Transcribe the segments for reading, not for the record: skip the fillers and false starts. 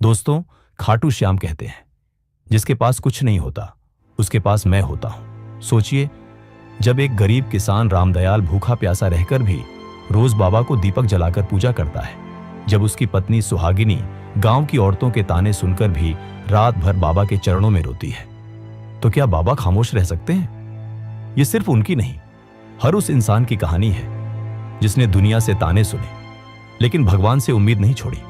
दोस्तों, खाटू श्याम कहते हैं, जिसके पास कुछ नहीं होता उसके पास मैं होता हूं। सोचिए, जब एक गरीब किसान रामदयाल भूखा प्यासा रहकर भी रोज बाबा को दीपक जलाकर पूजा करता है, जब उसकी पत्नी सुहागिनी गांव की औरतों के ताने सुनकर भी रात भर बाबा के चरणों में रोती है, तो क्या बाबा खामोश रह सकते हैं? ये सिर्फ उनकी नहीं, हर उस इंसान की कहानी है जिसने दुनिया से ताने सुने लेकिन भगवान से उम्मीद नहीं छोड़ी।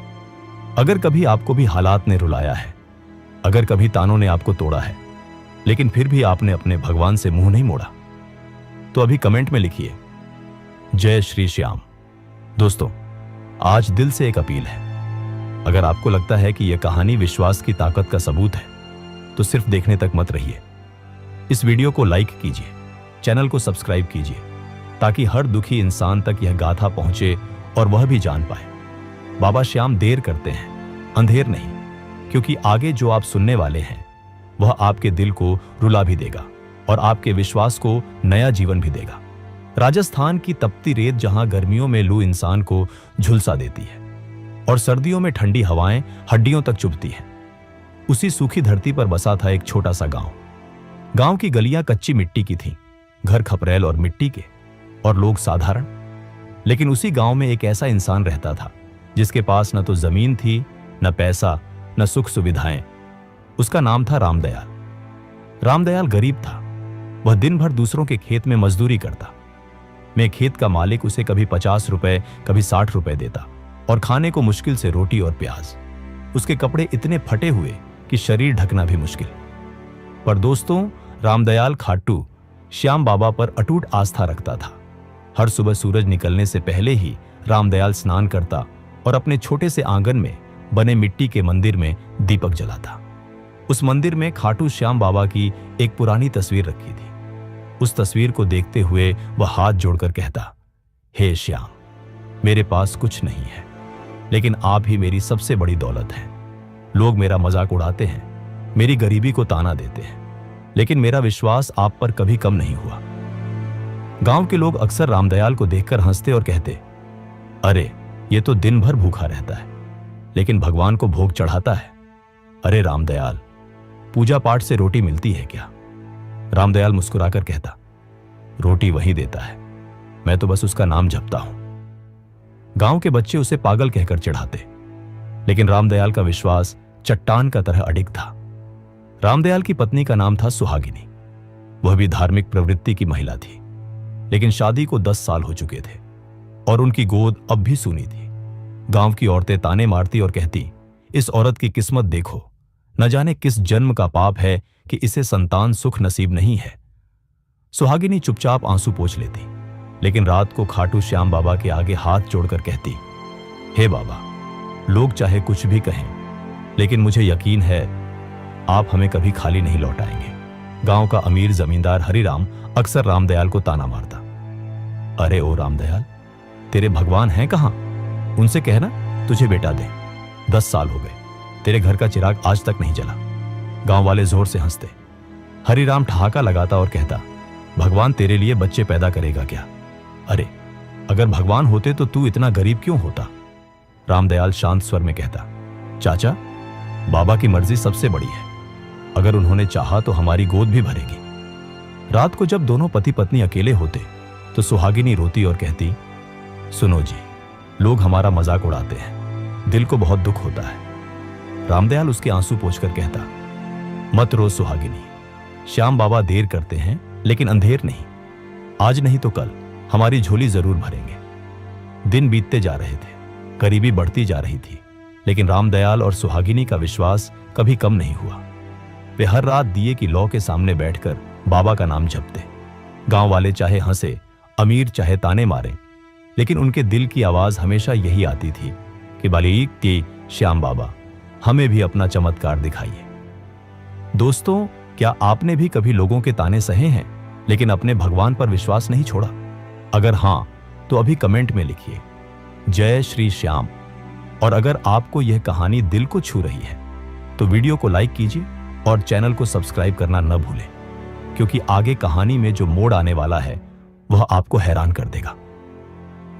अगर कभी आपको भी हालात ने रुलाया है, अगर कभी तानों ने आपको तोड़ा है, लेकिन फिर भी आपने अपने भगवान से मुंह नहीं मोड़ा, तो अभी कमेंट में लिखिए जय श्री श्याम। दोस्तों, आज दिल से एक अपील है, अगर आपको लगता है कि यह कहानी विश्वास की ताकत का सबूत है, तो सिर्फ देखने तक मत रहिए। इस वीडियो को लाइक कीजिए, चैनल को सब्सक्राइब कीजिए, ताकि हर दुखी इंसान तक यह गाथा पहुंचे और वह भी जान पाए बाबा श्याम देर करते हैं, अंधेर नहीं, क्योंकि आगे जो आप सुनने वाले हैं वह आपके दिल को रुला भी देगा और आपके विश्वास को नया जीवन भी देगा। राजस्थान की तपती रेत, जहां गर्मियों में लू इंसान को झुलसा देती है और सर्दियों में ठंडी हवाएं हड्डियों तक चुभती हैं, उसी सूखी धरती पर बसा था एक छोटा सा गांव। गांव की गलियां कच्ची मिट्टी की थीं, घर खपरेल और मिट्टी के, और लोग साधारण। लेकिन उसी गांव में एक ऐसा इंसान रहता था जिसके पास न तो जमीन थी, न पैसा, न सुख सुविधाएं। उसका नाम था रामदयाल। रामदयाल गरीब था। वह दिन भर दूसरों के खेत में मजदूरी करता। मैं खेत का मालिक उसे कभी 50 रुपए, कभी 60 रुपए देता, और खाने को मुश्किल से रोटी और प्याज। उसके कपड़े इतने फटे हुए कि शरीर ढकना भी मुश्किल। पर दोस्तों, रामदयाल खाटू श्याम बाबा पर अटूट आस्था रखता था। हर सुबह सूरज निकलने से पहले ही रामदयाल स्नान करता और अपने छोटे से आंगन में बने मिट्टी के मंदिर में दीपक जलाता। उस मंदिर में खाटू श्याम बाबा की एक पुरानी तस्वीर रखी थी। उस तस्वीर को देखते हुए वह हाथ जोड़कर कहता, हे श्याम, मेरे पास कुछ नहीं है, लेकिन आप ही मेरी सबसे बड़ी दौलत हैं। लोग मेरा मजाक उड़ाते हैं, मेरी गरीबी को ताना देते हैं, लेकिन मेरा विश्वास आप पर कभी कम नहीं हुआ। गांव के लोग अक्सर रामदयाल को देखकर हंसते और कहते, अरे ये तो दिन भर भूखा रहता है, लेकिन भगवान को भोग चढ़ाता है। अरे रामदयाल, पूजा पाठ से रोटी मिलती है क्या? रामदयाल मुस्कुराकर कहता, रोटी वही देता है, मैं तो बस उसका नाम जपता हूं। गांव के बच्चे उसे पागल कहकर चिढ़ाते, लेकिन रामदयाल का विश्वास चट्टान का तरह अडिग था। रामदयाल की पत्नी का नाम था सुहागिनी। वह भी धार्मिक प्रवृत्ति की महिला थी, लेकिन शादी को 10 साल हो चुके थे और उनकी गोद अब भी सूनी थी। गांव की औरतें ताने मारती और कहती, इस औरत की किस्मत देखो, न जाने किस जन्म का पाप है कि इसे संतान सुख नसीब नहीं है। सुहागिनी चुपचाप आंसू पोंछ लेती, लेकिन रात को खाटू श्याम बाबा के आगे हाथ जोड़कर कहती, हे बाबा, लोग चाहे कुछ भी कहें, लेकिन मुझे यकीन है आप हमें कभी खाली नहीं लौटाएंगे। गांव का अमीर जमींदार हरिराम अक्सर रामदयाल को ताना मारता, अरे ओ रामदयाल, तेरे भगवान हैं कहां? उनसे कहना तुझे बेटा दे। 10 साल हो गए, तेरे घर का चिराग आज तक नहीं जला। गांव वाले जोर से हंसते। हरिराम ठहाका लगाता और कहता, भगवान तेरे लिए बच्चे पैदा करेगा क्या? अरे अगर भगवान होते तो तू इतना गरीब क्यों होता? रामदयाल शांत स्वर में कहता, चाचा, बाबा की मर्जी सबसे बड़ी है, अगर उन्होंने चाहा तो हमारी गोद भी भरेगी। रात को जब दोनों पति पत्नी अकेले होते तो सुहागिनी रोती और कहती, सुनो जी, लोग हमारा मजाक उड़ाते हैं, दिल को बहुत दुख होता है। रामदयाल उसके आंसू पोंछकर कहता, मत रो सुहागिनी, श्याम बाबा देर करते हैं, लेकिन अंधेर नहीं। आज नहीं तो कल हमारी झोली जरूर भरेंगे। दिन बीतते जा रहे थे, गरीबी बढ़ती जा रही थी, लेकिन रामदयाल और सुहागिनी का विश्वास कभी कम नहीं हुआ। वे हर रात दिए की लौ के सामने बैठकर बाबा का नाम जपते। गांव वाले चाहे हंसे, अमीर चाहे ताने मारे, लेकिन उनके दिल की आवाज हमेशा यही आती थी कि बालिक के श्याम बाबा, हमें भी अपना चमत्कार दिखाइए। दोस्तों, क्या आपने भी कभी लोगों के ताने सहे हैं, लेकिन अपने भगवान पर विश्वास नहीं छोड़ा? अगर हां, तो अभी कमेंट में लिखिए जय श्री श्याम। और अगर आपको यह कहानी दिल को छू रही है, तो वीडियो को लाइक कीजिए और चैनल को सब्सक्राइब करना न भूलें, क्योंकि आगे कहानी में जो मोड़ आने वाला है वह आपको हैरान कर देगा।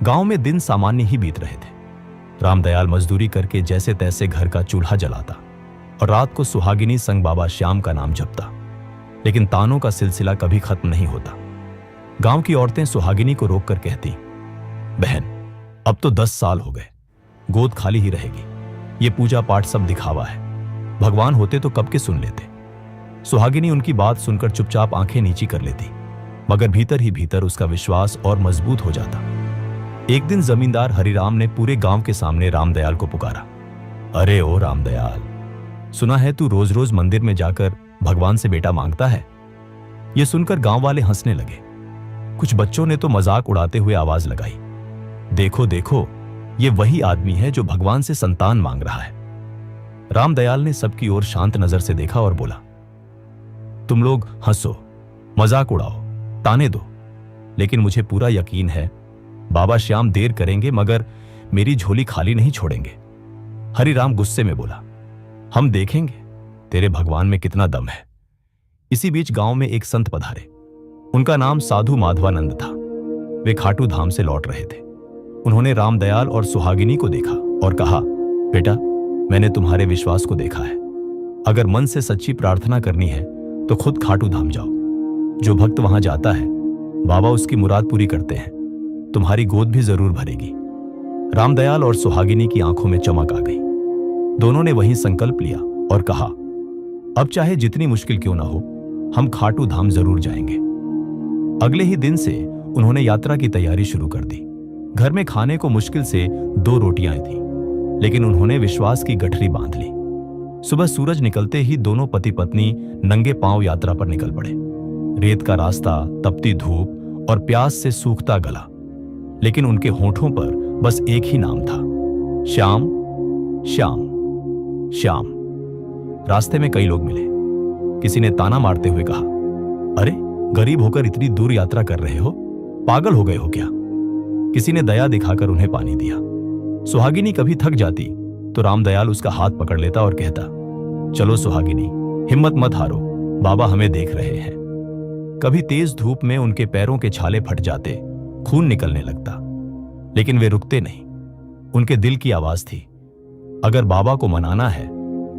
गांव में दिन सामान्य ही बीत रहे थे। रामदयाल मजदूरी करके जैसे तैसे घर का चूल्हा जलाता और रात को सुहागिनी संग बाबा श्याम का नाम जपता, लेकिन तानों का सिलसिला कभी खत्म नहीं होता। गांव की औरतें सुहागिनी को रोककर कहती, बहन, अब तो 10 साल हो गए, गोद खाली ही रहेगी। ये पूजा पाठ सब दिखावा है, भगवान होते तो कब के सुन लेते। सुहागिनी उनकी बात सुनकर चुपचाप आंखें नीची कर लेती, मगर भीतर ही भीतर उसका विश्वास और मजबूत हो जाता। एक दिन जमींदार हरिराम ने पूरे गांव के सामने रामदयाल को पुकारा, अरे ओ रामदयाल, सुना है तू रोज रोज मंदिर में जाकर भगवान से बेटा मांगता है। यह सुनकर गांव वाले हंसने लगे। कुछ बच्चों ने तो मजाक उड़ाते हुए आवाज लगाई, देखो देखो, ये वही आदमी है जो भगवान से संतान मांग रहा है। रामदयाल ने सबकी ओर शांत नजर से देखा और बोला, तुम लोग हंसो, मजाक उड़ाओ, ताने दो, लेकिन मुझे पूरा यकीन है बाबा श्याम देर करेंगे मगर मेरी झोली खाली नहीं छोड़ेंगे। हरिराम गुस्से में बोला, हम देखेंगे तेरे भगवान में कितना दम है। इसी बीच गांव में एक संत पधारे। उनका नाम साधु माधवानंद था। वे खाटू धाम से लौट रहे थे। उन्होंने रामदयाल और सुहागिनी को देखा और कहा, बेटा, मैंने तुम्हारे विश्वास को देखा है। अगर मन से सच्ची प्रार्थना करनी है तो खुद खाटू धाम जाओ। जो भक्त वहां जाता है बाबा उसकी मुराद पूरी करते हैं। तुम्हारी गोद भी जरूर भरेगी। रामदयाल और सुहागिनी की आंखों में चमक आ गई। दोनों ने वहीं संकल्प लिया और कहा, अब चाहे जितनी मुश्किल क्यों ना हो, हम खाटू धाम जरूर जाएंगे। अगले ही दिन से उन्होंने यात्रा की तैयारी शुरू कर दी। घर में खाने को मुश्किल से 2 रोटियां थीं, लेकिन उन्होंने विश्वास की गठरी बांध ली। सुबह सूरज निकलते ही दोनों पति पत्नी नंगे पांव यात्रा पर निकल पड़े। रेत का रास्ता, तपती धूप और प्यास से सूखता गला, लेकिन उनके होठों पर बस एक ही नाम था, श्याम, श्याम, श्याम। रास्ते में कई लोग मिले। किसी ने ताना मारते हुए कहा, अरे, गरीब होकर इतनी दूर यात्रा कर रहे हो, पागल हो गए हो क्या? किसी ने दया दिखाकर उन्हें पानी दिया। सुहागिनी कभी थक जाती तो रामदयाल उसका हाथ पकड़ लेता और कहता, चलो सुहागिनी, हिम्मत मत हारो, बाबा हमें देख रहे हैं। कभी तेज धूप में उनके पैरों के छाले फट जाते, खून निकलने लगता, लेकिन वे रुकते नहीं। उनके दिल की आवाज थी, अगर बाबा को मनाना है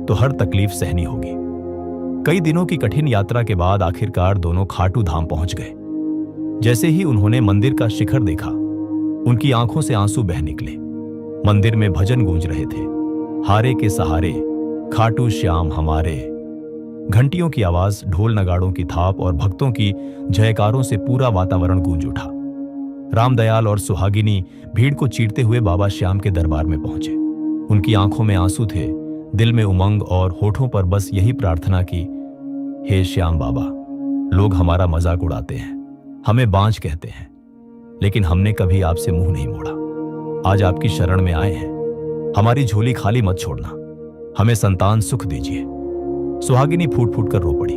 तो हर तकलीफ सहनी होगी। कई दिनों की कठिन यात्रा के बाद आखिरकार दोनों खाटू धाम पहुंच गए। जैसे ही उन्होंने मंदिर का शिखर देखा, उनकी आंखों से आंसू बह निकले। मंदिर में भजन गूंज रहे थे, हारे के सहारे खाटू श्याम हमारे। घंटियों की आवाज, ढोल नगाड़ों की थाप और भक्तों की जयकारों से पूरा वातावरण गूंज उठा। रामदयाल और सुहागिनी भीड़ को चीरते हुए बाबा श्याम के दरबार में पहुंचे। उनकी आंखों में आंसू थे, दिल में उमंग और होठों पर बस यही प्रार्थना की, हे श्याम बाबा, लोग हमारा मजाक उड़ाते हैं, हमें बांझ कहते हैं, लेकिन हमने कभी आपसे मुंह नहीं मोड़ा। आज आपकी शरण में आए हैं, हमारी झोली खाली मत छोड़ना, हमें संतान सुख दीजिए। सुहागिनी फूट फूट कर रो पड़ी।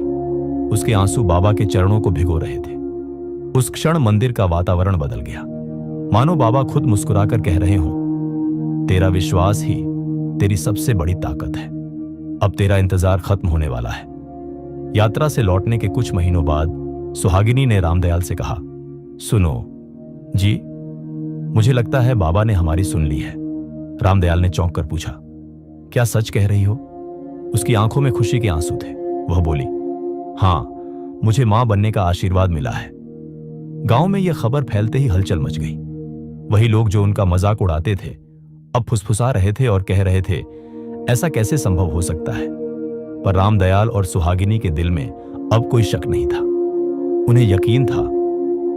उसके आंसू बाबा के चरणों को भिगो रहे थे। उस क्षण मंदिर का वातावरण बदल गया, मानो बाबा खुद मुस्कुराकर कह रहे हों, तेरा विश्वास ही तेरी सबसे बड़ी ताकत है। अब तेरा इंतजार खत्म होने वाला है। यात्रा से लौटने के कुछ महीनों बाद सुहागिनी ने रामदयाल से कहा, सुनो जी, मुझे लगता है बाबा ने हमारी सुन ली है। रामदयाल ने चौंक कर पूछा, क्या सच कह रही हो? उसकी आंखों में खुशी के आंसू थे। वह बोली, हां, मुझे मां बनने का आशीर्वाद मिला है। गांव में यह खबर फैलते ही हलचल मच गई। वही लोग जो उनका मजाक उड़ाते थे अब फुसफुसा रहे थे और कह रहे थे, ऐसा कैसे संभव हो सकता है? पर रामदयाल और सुहागिनी के दिल में अब कोई शक नहीं था। उन्हें यकीन था,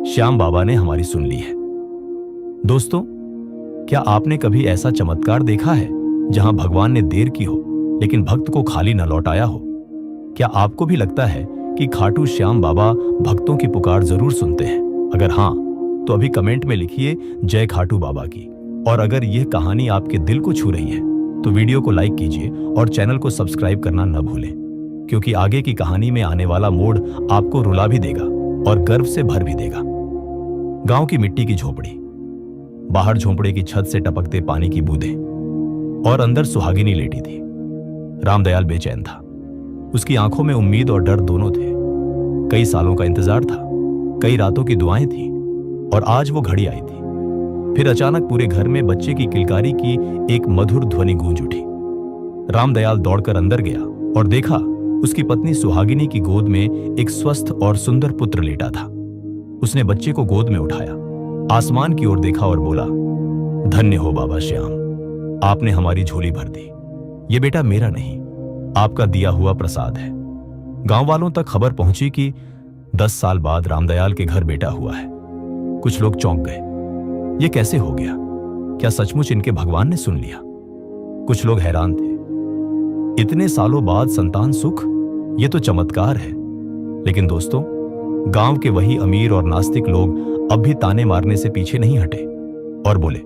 श्याम बाबा ने हमारी सुन ली है। दोस्तों, क्या आपने कभी ऐसा चमत्कार देखा है जहां भगवान ने देर की हो लेकिन भक्त को खाली न लौटाया हो? क्या आपको भी लगता है कि खाटू श्याम बाबा भक्तों की पुकार जरूर सुनते हैं? अगर हां, तो अभी कमेंट में लिखिए जय खाटू बाबा की। और अगर यह कहानी आपके दिल को छू रही है तो वीडियो को लाइक कीजिए और चैनल को सब्सक्राइब करना न भूलें, क्योंकि आगे की कहानी में आने वाला मोड़ आपको रुला भी देगा और गर्व से भर भी देगा। गांव की मिट्टी की झोपड़ी, बाहर झोपड़े की छत से टपकते पानी की बूंदें और अंदर सुहागिनी लेटी थी। रामदयाल बेचैन था। उसकी आंखों में उम्मीद और डर दोनों थे। कई सालों का इंतजार था, कई रातों की दुआएं थी और आज वो घड़ी आई थी। फिर अचानक पूरे घर में बच्चे की किलकारी की एक मधुर ध्वनि गूंज उठी। रामदयाल दौड़कर अंदर गया और देखा उसकी पत्नी सुहागिनी की गोद में एक स्वस्थ और सुंदर पुत्र लेटा था। उसने बच्चे को गोद में उठाया, आसमान की ओर देखा और बोला, धन्य हो बाबा श्याम, आपने हमारी झोली भर दी। ये बेटा मेरा नहीं, आपका दिया हुआ प्रसाद है। गांव वालों तक खबर पहुंची कि 10 साल बाद रामदयाल के घर बेटा हुआ है। कुछ लोग चौंक गए, ये कैसे हो गया? क्या सचमुच इनके भगवान ने सुन लिया? कुछ लोग हैरान थे, इतने सालों बाद संतान सुख, ये तो चमत्कार है। लेकिन दोस्तों, गांव के वही अमीर और नास्तिक लोग अब भी ताने मारने से पीछे नहीं हटे और बोले,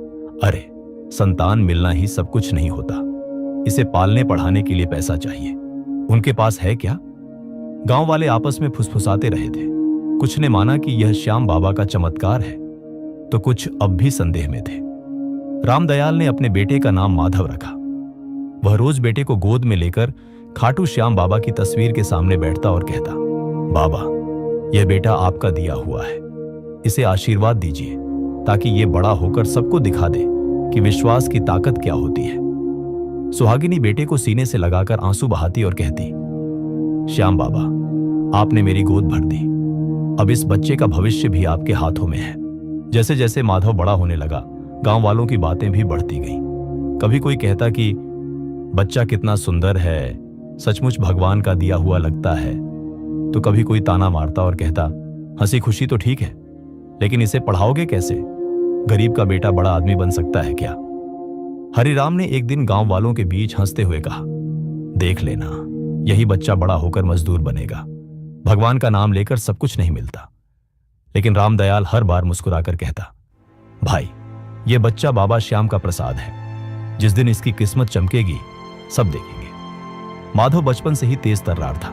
अरे संतान मिलना ही सब कुछ नहीं होता, इसे पालने पढ़ाने के लिए पैसा चाहिए। उनके पास है क्या? गांव वाले आपस में फुसफुसाते रहे थे। कुछ ने माना कि यह श्याम बाबा का चमत्कार है, तो कुछ अब भी संदेह में थे। रामदयाल ने अपने बेटे का नाम माधव रखा। वह रोज बेटे को गोद में लेकर खाटू श्याम बाबा की तस्वीर के सामने बैठता और कहता, बाबा, यह बेटा आपका दिया हुआ है, इसे आशीर्वाद दीजिए ताकि यह बड़ा होकर सबको दिखा दे कि विश्वास की ताकत क्या होती है। सुहागिनी बेटे को सीने से लगाकर आंसू बहाती और कहती, श्याम बाबा, आपने मेरी गोद भर दी, अब इस बच्चे का भविष्य भी आपके हाथों में है। जैसे जैसे माधव बड़ा होने लगा, गांव वालों की बातें भी बढ़ती गईं। कभी कोई कहता कि बच्चा कितना सुंदर है, सचमुच भगवान का दिया हुआ लगता है, तो कभी कोई ताना मारता और कहता, हंसी खुशी तो ठीक है, लेकिन इसे पढ़ाओगे कैसे? गरीब का बेटा बड़ा आदमी बन सकता है क्या? हरिराम ने एक दिन गांव वालों के बीच हंसते हुए कहा, देख लेना, यही बच्चा बड़ा होकर मजदूर बनेगा। भगवान का नाम लेकर सब कुछ नहीं मिलता। लेकिन रामदयाल हर बार मुस्कुराकर कहता, भाई, यह बच्चा बाबा श्याम का प्रसाद है। जिस दिन इसकी किस्मत चमकेगी, सब देखेंगे। माधव बचपन से ही तेज तर्रार था।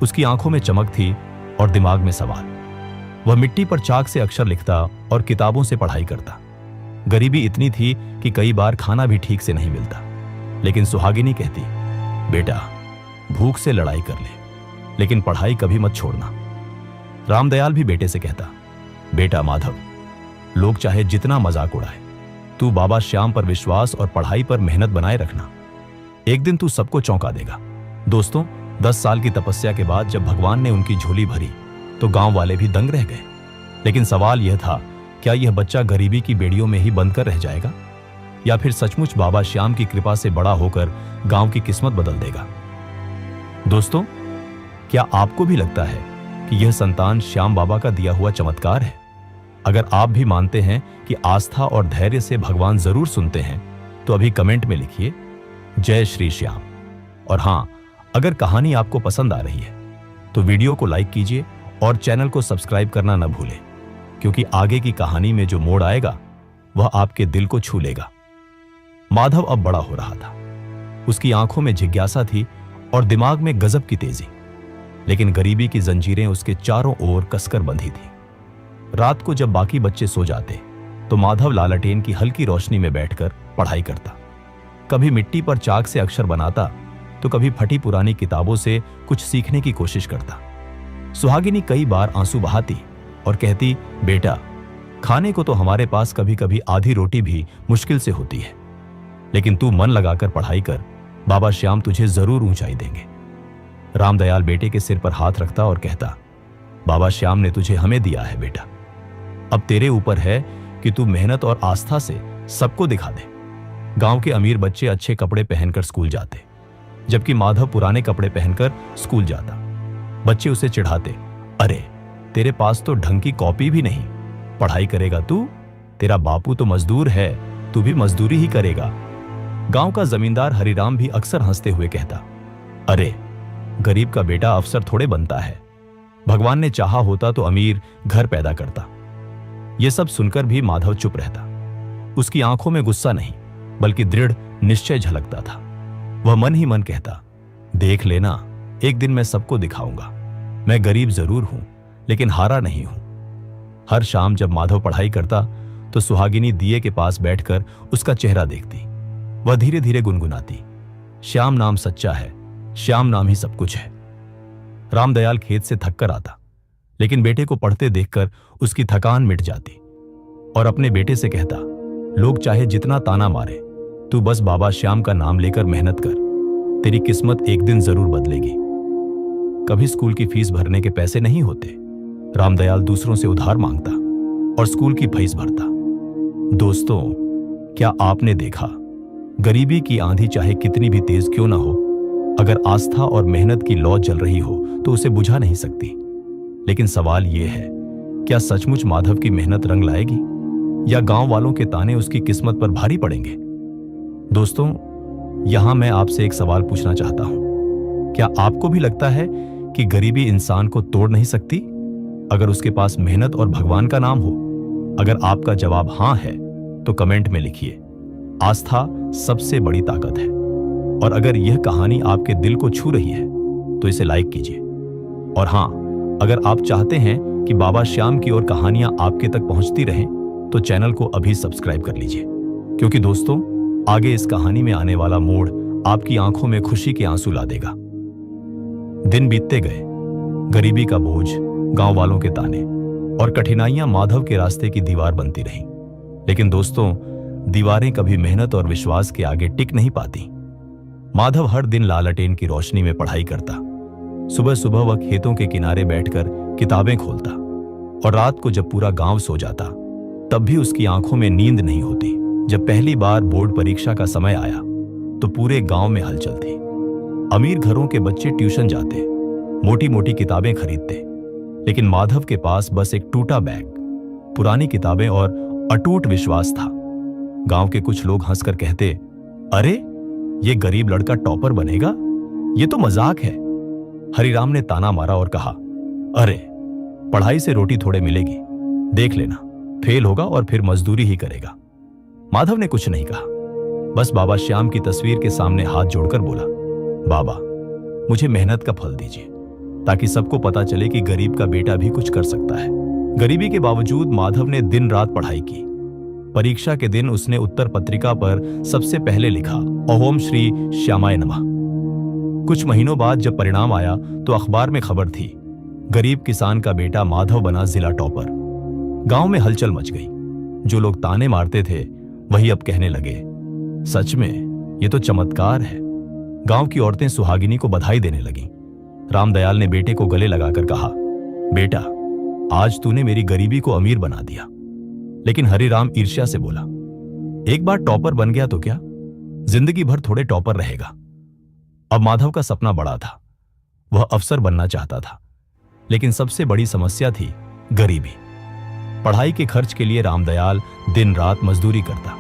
उसकी आंखों में चमक थी और दिमाग में सवाल। वह मिट्टी पर चाक से अक्षर लिखता और किताबों से पढ़ाई करता। गरीबी इतनी थी कि कई बार खाना भी ठीक से नहीं मिलता। लेकिन सुहागिनी कहती, बेटा, भूख से लड़ाई कर ले, लेकिन पढ़ाई कभी मत छोड़ना। रामदयाल भी बेटे से कहता, बेटा माधव, लोग चाहे जितना मजाक उड़ाए, तू बाबा श्याम पर विश्वास और पढ़ाई पर मेहनत बनाए रखना। एक दिन तू सबको चौंका देगा। दोस्तों, 10 साल की तपस्या के बाद जब भगवान ने उनकी झोली भरी तो गांव वाले भी दंग रह गए। लेकिन सवाल यह था, क्या यह बच्चा गरीबी की बेड़ियों में ही बंद कर रह जाएगा, या फिर सचमुच बाबा श्याम की कृपा से बड़ा होकर गांव की किस्मत बदल देगा? दोस्तों, क्या आपको भी लगता है कि यह संतान श्याम बाबा का दिया हुआ चमत्कार है? अगर आप भी मानते हैं कि आस्था और धैर्य से भगवान जरूर सुनते हैं, तो अभी कमेंट में लिखिए, जय श्री श्याम। और हां, अगर कहानी आपको पसंद आ रही है तो वीडियो को लाइक कीजिए और चैनल को सब्सक्राइब करना न भूलें, क्योंकि आगे की कहानी में जो मोड़ आएगा वह आपके दिल को छू लेगा। माधव अब बड़ा हो रहा था। उसकी आंखों में जिज्ञासा थी और दिमाग में गजब की तेजी। लेकिन गरीबी की जंजीरें उसके चारों ओर कसकर बंधी थी। रात को जब बाकी बच्चे सो जाते तो माधव लालटेन की हल्की रोशनी में बैठकर पढ़ाई करता। कभी मिट्टी पर चाक से अक्षर बनाता तो कभी फटी पुरानी किताबों से कुछ सीखने की कोशिश करता। सुहागिनी कई बार आंसू बहाती और कहती, बेटा, खाने को तो हमारे पास कभी कभी आधी रोटी भी मुश्किल से होती है, लेकिन तू मन लगाकर पढ़ाई कर, बाबा श्याम तुझे जरूर ऊंचाई देंगे। रामदयाल बेटे के सिर पर हाथ रखता और कहता, बाबा श्याम ने तुझे हमें दिया है बेटा, अब तेरे ऊपर है कि तू मेहनत और आस्था से सबको दिखा दे। गांव के अमीर बच्चे अच्छे कपड़े पहनकर स्कूल जाते, जबकि माधव पुराने कपड़े पहनकर स्कूल जाता। बच्चे उसे चिढ़ाते, अरे तेरे पास तो ढंग की कॉपी भी नहीं, पढ़ाई करेगा तू? तेरा बापू तो मजदूर है, तू भी मजदूरी ही करेगा। गांव का जमींदार हरिराम भी अक्सर हंसते हुए कहता, अरे गरीब का बेटा अफसर थोड़े बनता है, भगवान ने चाहा होता तो अमीर घर पैदा करता। यह सब सुनकर भी माधव चुप रहता। उसकी आंखों में गुस्सा नहीं बल्कि दृढ़ निश्चय झलकता था। वह मन ही मन कहता, देख लेना, एक दिन मैं सबको दिखाऊंगा, मैं गरीब जरूर हूं लेकिन हारा नहीं हूं। हर शाम जब माधव पढ़ाई करता तो सुहागिनी दिए के पास बैठकर उसका चेहरा देखती। वह धीरे धीरे गुनगुनाती, श्याम नाम सच्चा है, श्याम नाम ही सब कुछ है। रामदयाल खेत से थक कर आता, लेकिन बेटे को पढ़ते देखकर उसकी थकान मिट जाती और अपने बेटे से कहता, लोग चाहे जितना ताना मारे, तू बस बाबा श्याम का नाम लेकर मेहनत कर, तेरी किस्मत एक दिन जरूर बदलेगी। कभी स्कूल की फीस भरने के पैसे नहीं होते, रामदयाल दूसरों से उधार मांगता और स्कूल की फीस भरता। दोस्तों, क्या आपने देखा, गरीबी की आंधी चाहे कितनी भी तेज क्यों ना हो, अगर आस्था और मेहनत की लौ जल रही हो तो उसे बुझा नहीं सकती। लेकिन सवाल यह है, क्या सचमुच माधव की मेहनत रंग लाएगी या गांव वालों के ताने उसकी किस्मत पर भारी पड़ेंगे? दोस्तों, यहां मैं आपसे एक सवाल पूछना चाहता हूं। क्या आपको भी लगता है कि गरीबी इंसान को तोड़ नहीं सकती अगर उसके पास मेहनत और भगवान का नाम हो? अगर आपका जवाब हां है तो कमेंट में लिखिए। आस्था सबसे बड़ी ताकत है। और अगर यह कहानी आपके दिल को छू रही है तो इसे लाइक कीजिए। और हां, अगर आप चाहते हैं कि बाबा श्याम की और कहानियां आपके तक पहुंचती रहें तो चैनल को अभी सब्सक्राइब कर लीजिए, क्योंकि दोस्तों, आगे इस कहानी में आने वाला मोड़ आपकी आंखों में खुशी के आंसू ला देगा। दिन बीतते गए, गरीबी का बोझ, गांव वालों के ताने और कठिनाइयां माधव के रास्ते की दीवार बनती रहीं। लेकिन दोस्तों, दीवारें कभी मेहनत और विश्वास के आगे टिक नहीं पाती। माधव हर दिन लालटेन की रोशनी में पढ़ाई करता। सुबह सुबह वह खेतों के किनारे बैठकर किताबें खोलता और रात को जब पूरा गांव सो जाता तब भी उसकी आंखों में नींद नहीं होती। जब पहली बार बोर्ड परीक्षा का समय आया तो पूरे गांव में हलचल थी। अमीर घरों के बच्चे ट्यूशन जाते, मोटी मोटी किताबें खरीदते, लेकिन माधव के पास बस एक टूटा बैग, पुरानी किताबें और अटूट विश्वास था। गांव के कुछ लोग हंसकर कहते, अरे ये गरीब लड़का टॉपर बनेगा, ये तो मजाक है। हरिराम ने ताना मारा और कहा, अरे पढ़ाई से रोटी थोड़े मिलेगी, देख लेना, फेल होगा और फिर मजदूरी ही करेगा। माधव ने कुछ नहीं कहा, बस बाबा श्याम की तस्वीर के सामने हाथ जोड़कर बोला, बाबा मुझे मेहनत का फल दीजिए ताकि सबको पता चले कि गरीब का बेटा भी कुछ कर सकता है। गरीबी के बावजूद माधव ने दिन रात पढ़ाई की। परीक्षा के दिन उसने उत्तर पत्रिका पर सबसे पहले लिखा, ओम श्री श्यामाय नमः। कुछ महीनों बाद जब परिणाम आया तो अखबार में खबर थी, गरीब किसान का बेटा माधव बना जिला टॉपर। गांव में हलचल मच गई। जो लोग ताने मारते थे वही अब कहने लगे, सच में ये तो चमत्कार है। गांव की औरतें सुहागिनी को बधाई देने लगीं। रामदयाल ने बेटे को गले लगाकर कहा, बेटा आज तूने मेरी गरीबी को अमीर बना दिया। लेकिन हरिराम ईर्ष्या से बोला, एक बार टॉपर बन गया तो क्या, जिंदगी भर थोड़े टॉपर रहेगा। अब माधव का सपना बड़ा था, वह अफसर बनना चाहता था। लेकिन सबसे बड़ी समस्या थी गरीबी। पढ़ाई के खर्च के लिए रामदयाल दिन रात मजदूरी करता,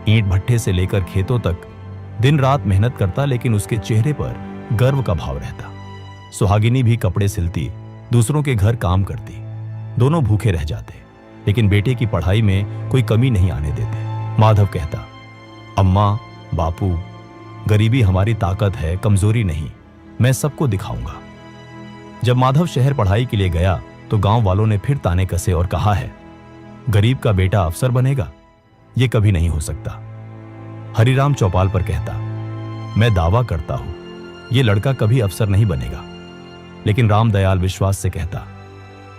ईंट भट्ठे से लेकर खेतों तक दिन रात मेहनत करता, लेकिन उसके चेहरे पर गर्व का भाव रहता। सुहागिनी भी कपड़े सिलती, दूसरों के घर काम करती, दोनों भूखे रह जाते, लेकिन बेटे की पढ़ाई में कोई कमी नहीं आने देते। माधव कहता, अम्मा, बापू, गरीबी हमारी ताकत है, कमजोरी नहीं, मैं सबको दिखाऊंगा। जब माधव शहर पढ़ाई के लिए गया तो गांव वालों ने फिर ताने कसे और कहा है, गरीब का बेटा अफसर बनेगा, यह कभी नहीं हो सकता। हरिराम चौपाल पर कहता, मैं दावा करता हूं यह लड़का कभी अफसर नहीं बनेगा। लेकिन रामदयाल विश्वास से कहता,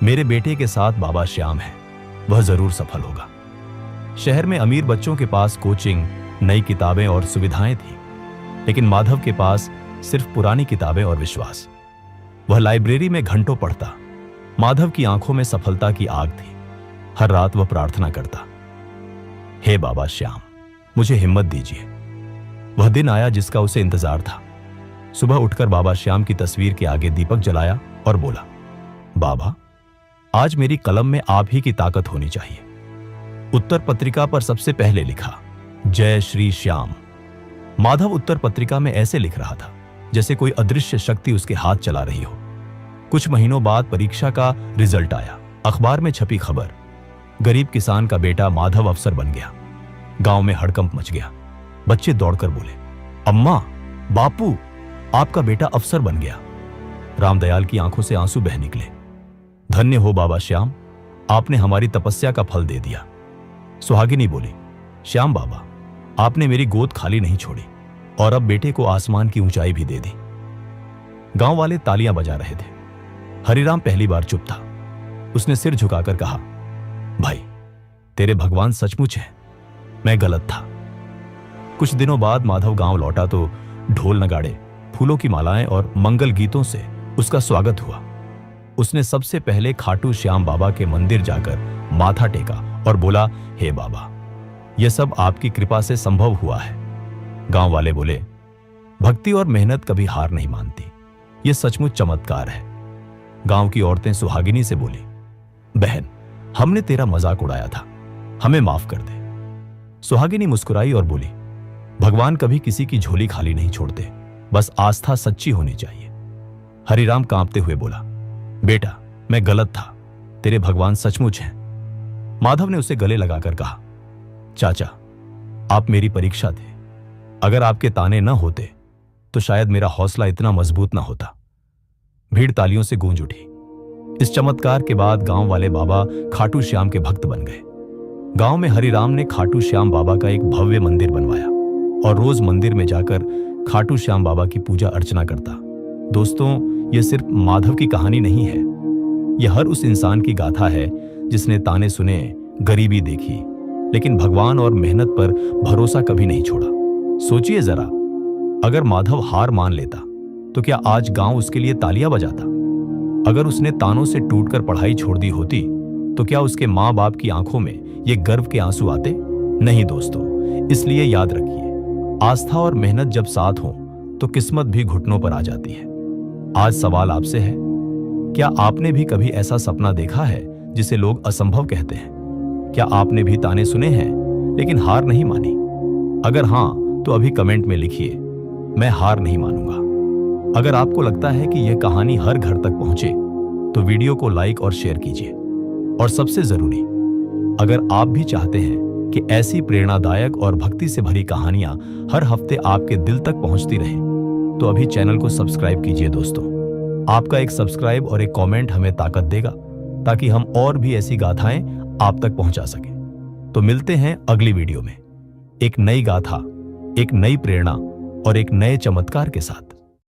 मेरे बेटे के साथ बाबा श्याम है, वह जरूर सफल होगा। शहर में अमीर बच्चों के पास कोचिंग, नई किताबें और सुविधाएं थी, लेकिन माधव के पास सिर्फ पुरानी किताबें और विश्वास। वह लाइब्रेरी में घंटों पढ़ता। माधव की आंखों में सफलता की आग थी। हर रात वह प्रार्थना करता, हे बाबा श्याम, मुझे हिम्मत दीजिए। वह दिन आया जिसका उसे इंतजार था। सुबह उठकर बाबा श्याम की तस्वीर के आगे दीपक जलाया और बोला, बाबा आज मेरी कलम में आप ही की ताकत होनी चाहिए। उत्तर पत्रिका पर सबसे पहले लिखा, जय श्री श्याम। माधव उत्तर पत्रिका में ऐसे लिख रहा था जैसे कोई अदृश्य शक्ति उसके हाथ चला रही हो। कुछ महीनों बाद परीक्षा का रिजल्ट आया। अखबार में छपी खबर, गरीब किसान का बेटा माधव अफसर बन गया। गांव में हड़कंप मच गया। बच्चे दौड़कर बोले, अम्मा, बापू, आपका बेटा अफसर बन गया। रामदयाल की आंखों से आंसू बह निकले। धन्य हो बाबा श्याम, आपने हमारी तपस्या का फल दे दिया। सुहागिनी बोली, श्याम बाबा, आपने मेरी गोद खाली नहीं छोड़ी और अब बेटे को आसमान की ऊंचाई भी दे दी। गांव वाले तालियां बजा रहे थे। हरिराम पहली बार चुप था। उसने सिर झुकाकर कहा, भाई, तेरे भगवान सचमुच हैं। मैं गलत था। कुछ दिनों बाद माधव गांव लौटा तो ढोल नगाड़े, फूलों की मालाएं और मंगल गीतों से उसका स्वागत हुआ। उसने सबसे पहले खाटू श्याम बाबा के मंदिर जाकर माथा टेका और बोला, हे बाबा, यह सब आपकी कृपा से संभव हुआ है। गांव वाले बोले, भक्ति और मेहनत कभी हार नहीं मानती, यह सचमुच चमत्कार है। गांव की औरतें सुहागिनी से बोली, बहन, हमने तेरा मजाक उड़ाया था, हमें माफ कर दे। सुहागिनी मुस्कुराई और बोली, भगवान कभी किसी की झोली खाली नहीं छोड़ते, बस आस्था सच्ची होनी चाहिए। हरिराम कांपते हुए बोला, बेटा, मैं गलत था, तेरे भगवान सचमुच हैं। माधव ने उसे गले लगाकर कहा, चाचा, आप मेरी परीक्षा थे। अगर आपके ताने न होते तो शायद मेरा हौसला इतना मजबूत न होता। भीड़ तालियों से गूंज उठी। इस चमत्कार के बाद गांव वाले बाबा खाटू श्याम के भक्त बन गए। गांव में हरिराम ने खाटू श्याम बाबा का एक भव्य मंदिर बनवाया और रोज मंदिर में जाकर खाटू श्याम बाबा की पूजा अर्चना करता। दोस्तों, यह सिर्फ माधव की कहानी नहीं है, यह हर उस इंसान की गाथा है जिसने ताने सुने, गरीबी देखी, लेकिन भगवान और मेहनत पर भरोसा कभी नहीं छोड़ा। सोचिए जरा, अगर माधव हार मान लेता तो क्या आज गांव उसके लिए तालियां बजाता? अगर उसने तानों से टूटकर पढ़ाई छोड़ दी होती तो क्या उसके माँ बाप की आंखों में ये गर्व के आंसू आते? नहीं दोस्तों, इसलिए याद रखिए, आस्था और मेहनत जब साथ हो तो किस्मत भी घुटनों पर आ जाती है। आज सवाल आपसे है, क्या आपने भी कभी ऐसा सपना देखा है जिसे लोग असंभव कहते हैं? क्या आपने भी ताने सुने हैं लेकिन हार नहीं मानी? अगर हां, तो अभी कमेंट में लिखिए, मैं हार नहीं मानूंगा। अगर आपको लगता है कि यह कहानी हर घर तक पहुंचे तो वीडियो को लाइक और शेयर कीजिए। और सबसे जरूरी, अगर आप भी चाहते हैं कि ऐसी प्रेरणादायक और भक्ति से भरी कहानियां हर हफ्ते आपके दिल तक पहुंचती रहें, तो अभी चैनल को सब्सक्राइब कीजिए। दोस्तों, आपका एक सब्सक्राइब और एक कमेंट हमें ताकत देगा ताकि हम और भी ऐसी गाथाएं आप तक पहुंचा सकें। तो मिलते हैं अगली वीडियो में एक नई गाथा, एक नई प्रेरणा और एक नए चमत्कार के साथ।